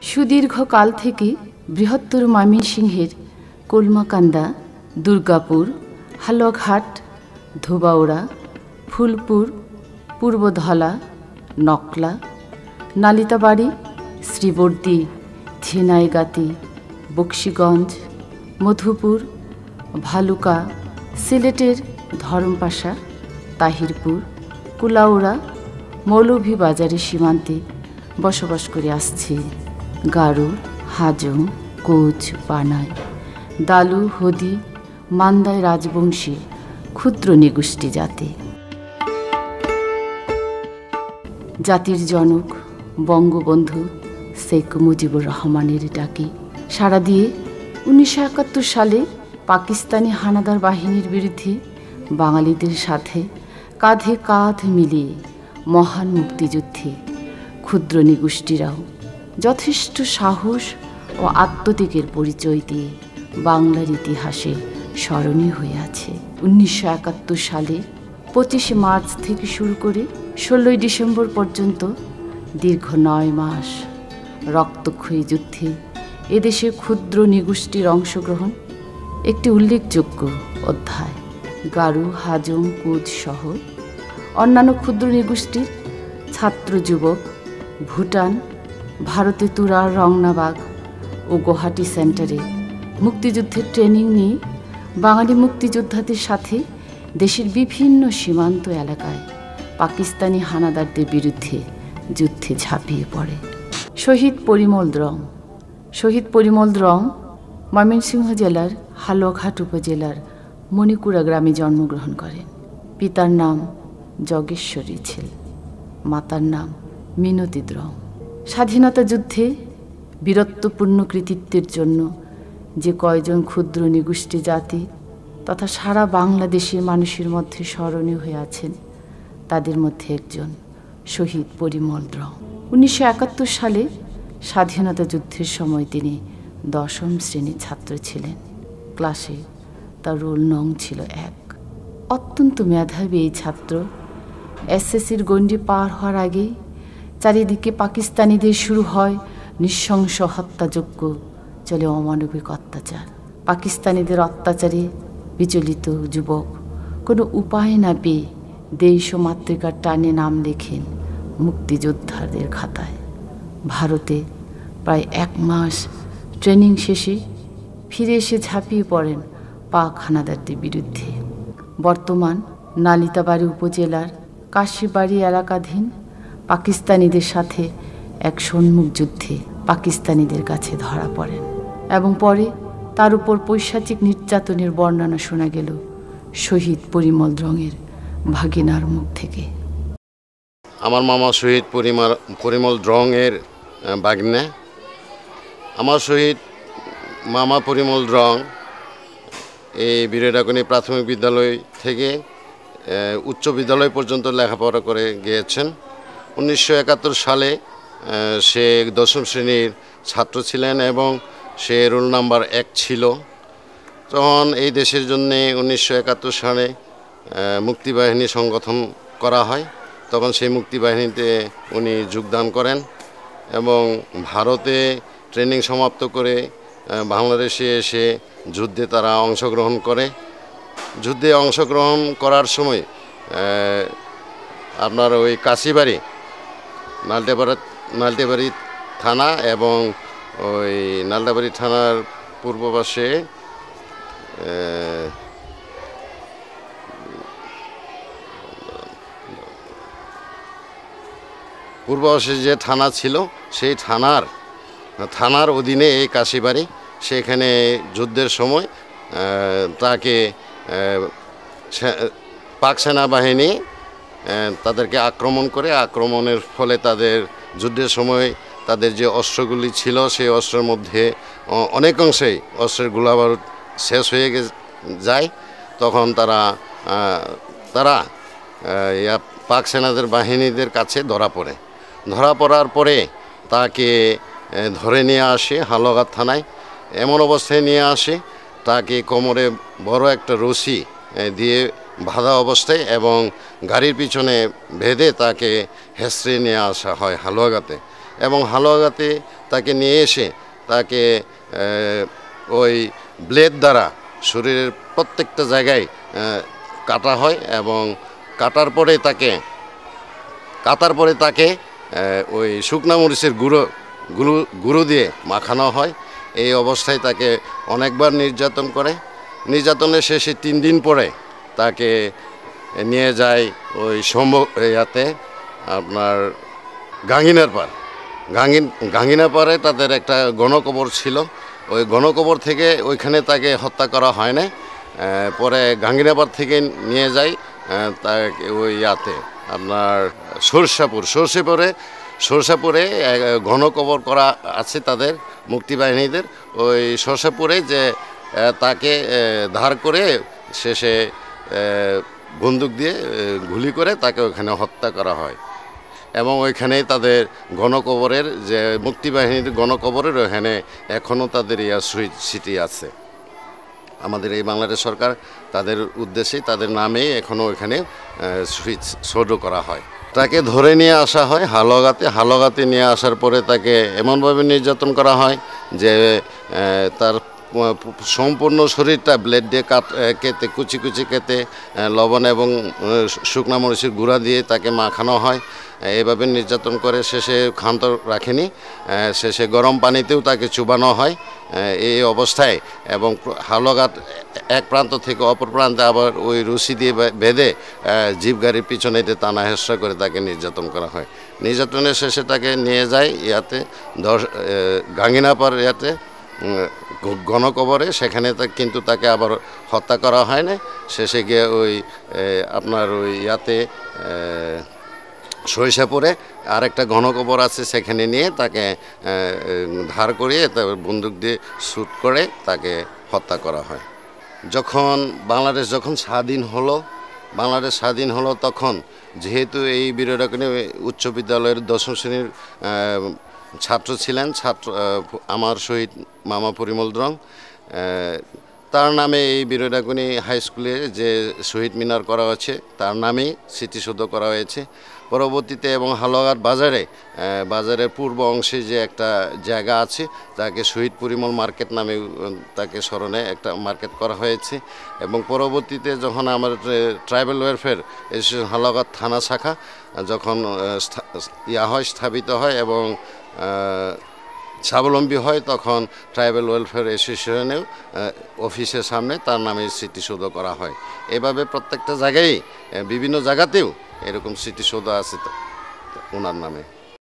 সুদীর্ঘকাল থেকে বৃহত্তর ময়মনসিংহের কলমাকান্দা, দুর্গাপুর, হালুয়াঘাট, ধোবাউড়া, ফুলপুর, পূর্বধলা, নকলা, নালিতাবাড়ি, শ্রীবর্দী, ঝিনাইগাতি, বক্সিগঞ্জ, মধুপুর, ভালুকা, সিলেটের ধরমপাশা, তাহিরপুর, কুলাউড়া, মৌলভীবাজারের সীমান্তে বসবাস করে আসছে গারো, হাজং, কোচ, বানাই, দালু, হদি, মান্দায় রাজবংশী ক্ষুদ্র নিগোষ্ঠী জাতি। জাতির জনক বঙ্গবন্ধু শেখ মুজিবুর রহমানের ডাকে সাড়া দিয়ে 1971 সালে পাকিস্তানি হানাদার বাহিনীর বিরুদ্ধে বাঙালিদের সাথে কাঁধে কাঁধ মিলিয়ে মহান মুক্তিযুদ্ধে ক্ষুদ্র নিগোষ্ঠীরাও যথেষ্ট সাহস ও আত্মত্যাগের পরিচয় দিয়ে বাংলার ইতিহাসে স্মরণীয় হয়ে আছে। 1971 সালে 25 মার্চ থেকে শুরু করে 16 ডিসেম্বর পর্যন্ত দীর্ঘ 9 মাস রক্তক্ষয়ী যুদ্ধে এদেশের ক্ষুদ্র নিগোষ্ঠীর অংশগ্রহণ একটি উল্লেখযোগ্য অধ্যায়। গারো, হাজং, কোচ সহ অন্যান্য ক্ষুদ্র নিগোষ্ঠীর ছাত্র যুবক ভুটান, ভারতে তুরার, রংনাবাগ ও গুয়াহাটি সেন্টারে মুক্তিযুদ্ধের ট্রেনিং নিয়ে বাঙালি মুক্তিযোদ্ধাদের সাথে দেশের বিভিন্ন সীমান্ত এলাকায় পাকিস্তানি হানাদারদের বিরুদ্ধে যুদ্ধে ঝাঁপিয়ে পড়ে। শহীদ পরিমল রং। শহীদ পরিমল রং ময়মনসিংহ জেলার হালুয়াঘাট উপজেলার মণিকুড়া গ্রামে জন্মগ্রহণ করেন। পিতার নাম যোগেশ্বরী ছিল, মাতার নাম মিনতি রং। স্বাধীনতা যুদ্ধে বীরত্বপূর্ণ কৃতিত্বের জন্য যে কয়জন ক্ষুদ্র নিগোষ্ঠী জাতি তথা সারা বাংলাদেশের মানুষের মধ্যে স্মরণীয় হয়ে আছেন, তাদের মধ্যে একজন শহীদ পরিমল রং। 1971 সালে স্বাধীনতা যুদ্ধের সময় তিনি 10ম শ্রেণীর ছাত্র ছিলেন। ক্লাসে তার রোল নং ছিল 1। অত্যন্ত মেধাবী এই ছাত্র এসএসসির গণ্ডি পার হওয়ার আগেই চারিদিকে পাকিস্তানিদের শুরু হয় নৃশংস হত্যাযজ্ঞ, চলে অমানবিক অত্যাচার। পাকিস্তানিদের অত্যাচারে বিচলিত যুবক কোনো উপায় না পেয়ে দেশ ও মাতৃকার টানে নাম লেখেন মুক্তিযোদ্ধাদের খাতায়। ভারতে প্রায় 1 মাস ট্রেনিং শেষে ফিরে এসে ঝাঁপিয়ে পড়েন পাক হানাদারদের বিরুদ্ধে। বর্তমান নালিতাবাড়ি উপজেলার কাশিবাড়ি এলাকাধীন পাকিস্তানিদের সাথে এক সম্মুখ যুদ্ধে পাকিস্তানিদের কাছে ধরা পড়েন এবং পরে তার উপর পৈশাচিক নির্যাতনের বর্ণনা শোনা গেল শহীদ পরিমল রঙের ভাগিনার মুখ থেকে। আমার মামা শহীদ পরিমল রঙের ভাগ্নে। আমার শহীদ মামা পরিমল রং এই বীরডাকনি প্রাথমিক বিদ্যালয় থেকে উচ্চ বিদ্যালয় পর্যন্ত লেখাপড়া করে গিয়েছেন। 1971 সালে সে 10ম শ্রেণীর ছাত্র ছিলেন এবং সে রোল নাম্বার 1 ছিল। তখন এই দেশের জন্যে 1971 সালে মুক্তিবাহিনী সংগঠন করা হয়। তখন সেই মুক্তিবাহিনীতে উনি যোগদান করেন এবং ভারতে ট্রেনিং সমাপ্ত করে বাংলাদেশে এসে যুদ্ধে তারা অংশগ্রহণ করে। যুদ্ধে অংশগ্রহণ করার সময় আপনার ওই কাশিবাড়ি, নালতেবাড়ি থানা এবং ওই নালতেবাড়ি থানার পূর্ব পাশে যে থানা ছিল সেই থানার অধীনে এই কাশিবাড়ি। সেখানে যুদ্ধের সময় তাকে পাক সেনাবাহিনী তাদেরকে আক্রমণ করে, আক্রমণের ফলে তাদের যুদ্ধের সময় তাদের যে অস্ত্রগুলি ছিল সেই অস্ত্রের মধ্যে অনেক অংশেই অস্ত্রের গোলাবারুদ শেষ হয়ে যায়। তখন তারা পাক সেনাদের বাহিনীদের কাছে ধরা পড়ার পরে তাকে ধরে নিয়ে আসে হালুয়াঘাট থানায়। এমন অবস্থায় নিয়ে আসে তাকে কোমরে বড় একটা রশি দিয়ে বাঁধা অবস্থায় এবং গাড়ির পিছনে বেঁধে তাকে হেসড়ে নিয়ে আসা হয় হালুয়াঘাটে, এবং হালুয়াঘাটে তাকে নিয়ে এসে তাকে ওই ব্লেড দ্বারা শরীরের প্রত্যেকটা জায়গায় কাটা হয়, এবং কাটার পরে তাকে ওই শুকনা মরিচের গুঁড়ো দিয়ে মাখানো হয়। এই অবস্থায় তাকে অনেকবার নির্যাতন করে। নির্যাতনের শেষে 3 দিন পরে তাকে নিয়ে যায় ওই ইয়াতে আপনার গাঙ্গিনার পাড়ে তাদের একটা গণকবর ছিল। ওই গণকবর থেকে ওইখানে তাকে হত্যা করা হয় না। পরে গাঙ্গিনাপাড় থেকে নিয়ে যায় তাকে ওই ইয়াতে আপনার সরষাপুরে গণকবর করা আছে তাদের মুক্তিবাহিনীদের। ওই সরষাপুরে যে তাকে ধার করে শেষে বন্দুক দিয়ে গুলি করে তাকে ওখানে হত্যা করা হয়, এবং ওইখানেই তাদের গণকবরের যে মুক্তিবাহিনীর গণকবরের ওখানে এখনও তাদের শহীদ স্মৃতি আছে। আমাদের এই বাংলাদেশ সরকার তাদের উদ্দেশ্যে তাদের নামেই এখনও ওইখানে শহীদ সৌধ করা হয়। তাকে ধরে নিয়ে আসা হয় হালুয়াঘাটে নিয়ে আসার পরে তাকে এমনভাবে নির্যাতন করা হয় যে তার সম্পূর্ণ শরীরটা ব্লেড দিয়ে কেটে কুচি কেটে লবণ এবং শুকনা মরিচের গুঁড়া দিয়ে তাকে মাখানো হয়। এভাবে নির্যাতন করে শেষে ক্ষান্ত রাখেনি, শেষে গরম পানিতেও তাকে চুবানো হয় এই অবস্থায়, এবং হালুয়াঘাট এক প্রান্ত থেকে অপর প্রান্তে আবার ওই রশি দিয়ে বেঁধে জিপ গাড়ির পিছনে টানা হেঁচড়া করে তাকে নির্যাতন করা হয়। নির্যাতনের শেষে তাকে নিয়ে যায় গাঙ্গিনাপাড় গণকবরে, সেখানে কিন্তু তাকে আবার হত্যা করা হয় না। শেষে গিয়ে ওই আপনার ওই সরিষাপুরে আরেকটা গণকবর আছে, সেখানে নিয়ে তাকে ধার করিয়ে তারপর বন্দুক দিয়ে শ্যুট করে তাকে হত্যা করা হয়। বাংলাদেশ যখন স্বাধীন হলো তখন যেহেতু এই বীরডাকনি উচ্চ বিদ্যালয়ের 10ম শ্রেণীর ছাত্র ছিলেন আমার শহীদ মামা পরিমল দ্রং, তার নামে এই বীরডাকনি হাই স্কুলে যে শহীদ মিনার করা হয়েছে তার নামেই স্মৃতিসৌধ করা হয়েছে। পরবর্তীতে এবং হালুয়াঘাট বাজারের পূর্ব অংশে যে একটা জায়গা আছে তাকে শহীদ পরিমল মার্কেট নামে তাকে স্মরণে একটা মার্কেট করা হয়েছে। এবং পরবর্তীতে যখন আমার ট্রাইবাল ওয়েলফেয়ার অ্যাসোসিয়েশন হালুয়াঘাট থানা শাখা যখন স্থাপিত হয় এবং স্বাবলম্বী হয়, তখন ট্রাইবাল ওয়েলফেয়ার অ্যাসোসিয়েশনেও অফিসের সামনে তার নামে স্মৃতিসৌধ করা হয়। এভাবে প্রত্যেকটা জায়গায় বিভিন্ন জায়গাতেও এরকম স্মৃতিসৌধ আছে ওনার নামে।